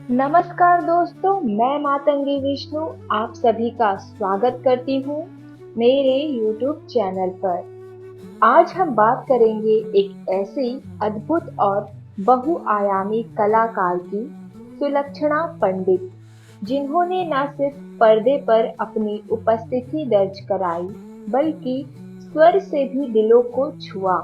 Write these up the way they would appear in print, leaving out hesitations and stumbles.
नमस्कार दोस्तों, मैं मातंगी विष्णु आप सभी का स्वागत करती हूँ मेरे YouTube चैनल पर। आज हम बात करेंगे एक ऐसी अद्भुत और बहुआयामी कलाकार की, सुलक्षणा पंडित, जिन्होंने न सिर्फ पर्दे पर अपनी उपस्थिति दर्ज कराई, बल्कि स्वर से भी दिलों को छुआ।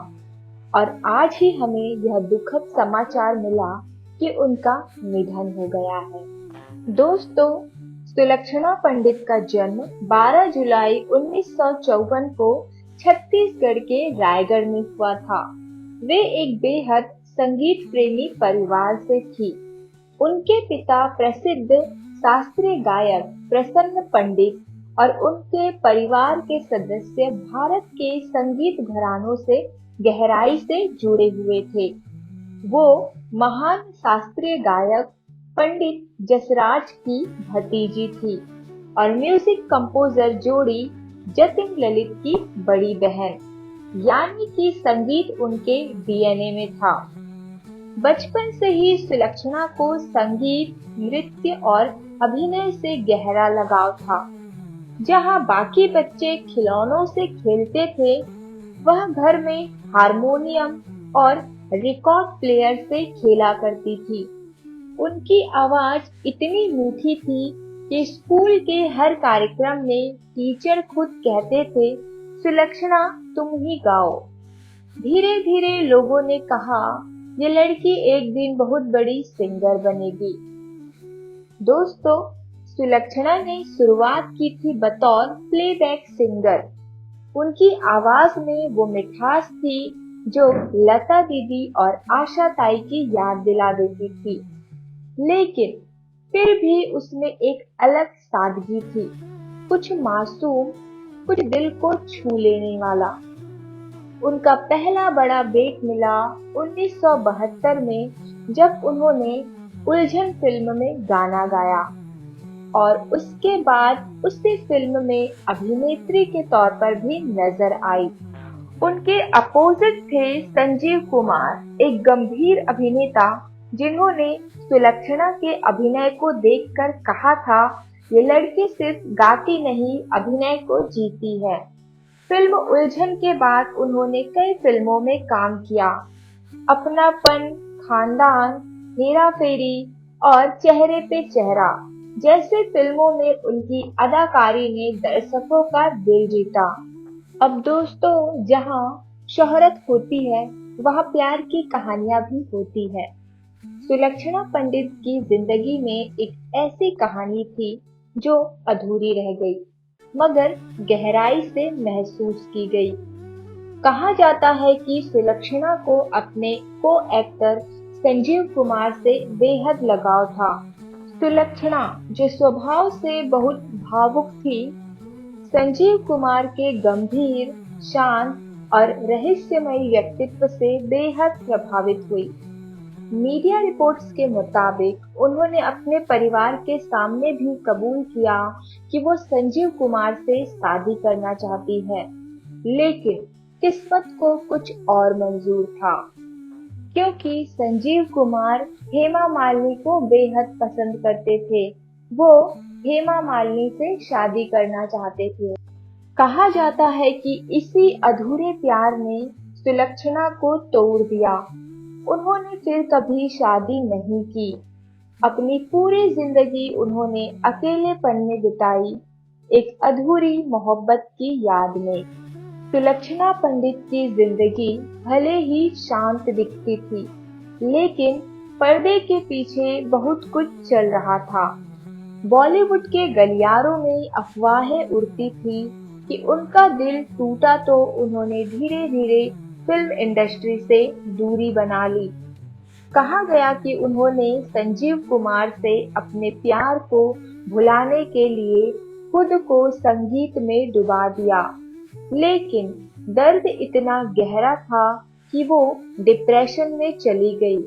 और आज ही हमें यह दुखद समाचार मिला कि उनका निधन हो गया है। दोस्तों, सुलक्षणा पंडित का जन्म 12 जुलाई 1954 को छत्तीसगढ़ के रायगढ़ में हुआ था। वे एक बेहद संगीत प्रेमी परिवार से थी। उनके पिता प्रसिद्ध शास्त्रीय गायक प्रसन्न पंडित और उनके परिवार के सदस्य भारत के संगीत घरानों से गहराई से जुड़े हुए थे। वो महान शास्त्रीय गायक पंडित जसराज की भतीजी थी और म्यूजिक कंपोजर जोड़ी जतिन ललित की बड़ी बहन, यानी कि संगीत उनके डीएनए में था। बचपन से ही सुलक्षणा को संगीत, नृत्य और अभिनय से गहरा लगाव था। जहां बाकी बच्चे खिलौनों से खेलते थे, वह घर में हारमोनियम और रिकॉर्ड प्लेयर से खेला करती थी। उनकी आवाज इतनी मीठी थी कि स्कूल के हर कार्यक्रम में टीचर खुद कहते थे, सुलक्षणा तुम ही गाओ। धीरे धीरे लोगों ने कहा, ये लड़की एक दिन बहुत बड़ी सिंगर बनेगी। दोस्तों, सुलक्षणा ने शुरुआत की थी बतौर प्लेबैक सिंगर। उनकी आवाज में वो मिठास थी जो लता दीदी और आशा ताई की याद दिला देती थी, लेकिन फिर भी उसमें एक अलग सादगी थी, कुछ मासूम, कुछ दिल को छू लेने वाला। उनका पहला बड़ा ब्रेक मिला 1972 में, जब उन्होंने उलझन फिल्म में गाना गाया और उसके बाद उसी फिल्म में अभिनेत्री के तौर पर भी नजर आई। उनके अपोजिट थे संजीव कुमार, एक गंभीर अभिनेता जिन्होंने सुलक्षणा के अभिनय को देखकर कहा था, ये लड़की सिर्फ गाती नहीं, अभिनय को जीती है। फिल्म उलझन के बाद उन्होंने कई फिल्मों में काम किया। अपनापन, खानदान, हेरा फेरी और चेहरे पे चेहरा जैसे फिल्मों में उनकी अदाकारी ने दर्शकों का दिल जीता। अब दोस्तों, जहां शोहरत होती है, वहां प्यार की कहानियां भी होती है। सुलक्षणा पंडित की जिंदगी में एक ऐसी कहानी थी जो अधूरी रह गई, मगर गहराई से महसूस की गई। कहा जाता है कि सुलक्षणा को अपने को एक्टर संजीव कुमार से बेहद लगाव था। सुलक्षणा, जो स्वभाव से बहुत भावुक थी, संजीव कुमार के गंभीर, शांत और रहस्यमयी व्यक्तित्व से बेहद प्रभावित हुई। मीडिया रिपोर्ट्स के मुताबिक उन्होंने अपने परिवार के सामने भी कबूल किया कि वो संजीव कुमार से शादी करना चाहती है, लेकिन किस्मत को कुछ और मंजूर था, क्योंकि संजीव कुमार हेमा मालिनी को बेहद पसंद करते थे। वो हेमा मालिनी से शादी करना चाहते थे। कहा जाता है कि इसी अधूरे प्यार ने सुलक्षणा को तोड़ दिया। उन्होंने फिर कभी शादी नहीं की। अपनी पूरी जिंदगी उन्होंने अकेलेपन में बिताई, एक अधूरी मोहब्बत की याद में। सुलक्षणा पंडित की जिंदगी भले ही शांत दिखती थी, लेकिन पर्दे के पीछे बहुत कुछ चल रहा था। बॉलीवुड के गलियारों में अफवाहें उड़ती थी कि उनका दिल टूटा, तो उन्होंने धीरे धीरे फिल्म इंडस्ट्री से दूरी बना ली। कहा गया कि उन्होंने संजीव कुमार से अपने प्यार को भुलाने के लिए खुद को संगीत में डुबा दिया, लेकिन दर्द इतना गहरा था कि वो डिप्रेशन में चली गई।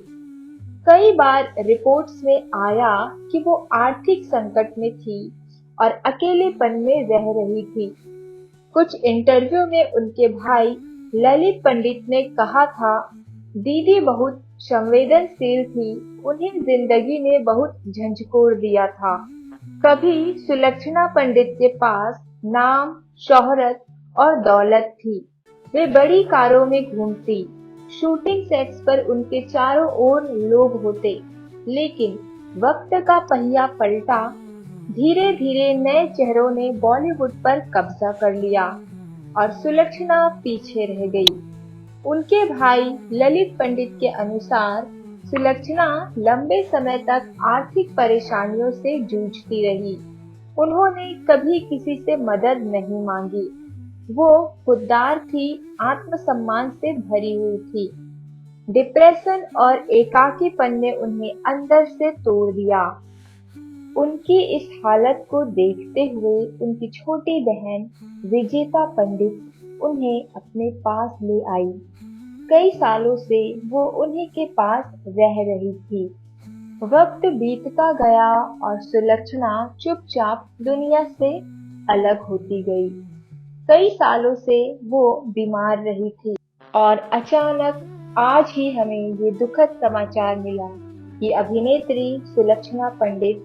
कई बार रिपोर्ट्स में आया कि वो आर्थिक संकट में थी और अकेलेपन में रह रही थी। कुछ इंटरव्यू में उनके भाई ललित पंडित ने कहा था, दीदी बहुत संवेदनशील थी, उन्हें जिंदगी ने बहुत झंझोर दिया था। कभी सुलक्षणा पंडित के पास नाम, शोहरत और दौलत थी। वे बड़ी कारों में घूमती, शूटिंग सेट्स पर उनके चारों ओर लोग होते। लेकिन वक्त का पहिया पलटा। धीरे धीरे नए चेहरों ने बॉलीवुड पर कब्जा कर लिया और सुलक्षणा पीछे रह गई। उनके भाई ललित पंडित के अनुसार सुलक्षणा लंबे समय तक आर्थिक परेशानियों से जूझती रही। उन्होंने कभी किसी से मदद नहीं मांगी। वो खुददार थी, आत्मसम्मान से भरी हुई थी। डिप्रेशन और एकाकीपन ने उन्हें अंदर से तोड़ दिया। उनकी इस हालत को देखते हुए उनकी छोटी बहन विजेता पंडित उन्हें अपने पास ले आई। कई सालों से वो उन्हीं के पास रह रही थी। वक्त बीतता गया और सुलक्षणा चुपचाप दुनिया से अलग होती गई। कई सालों से वो बीमार रही थी और अचानक आज ही हमें ये दुखद समाचार मिला कि अभिनेत्री सुलक्षणा पंडित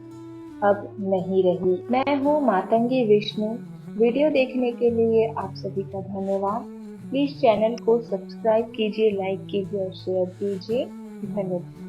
अब नहीं रही। मैं हूँ मातंगी विष्णु। वीडियो देखने के लिए आप सभी का धन्यवाद। प्लीज चैनल को सब्सक्राइब कीजिए, लाइक कीजिए और शेयर कीजिए। धन्यवाद।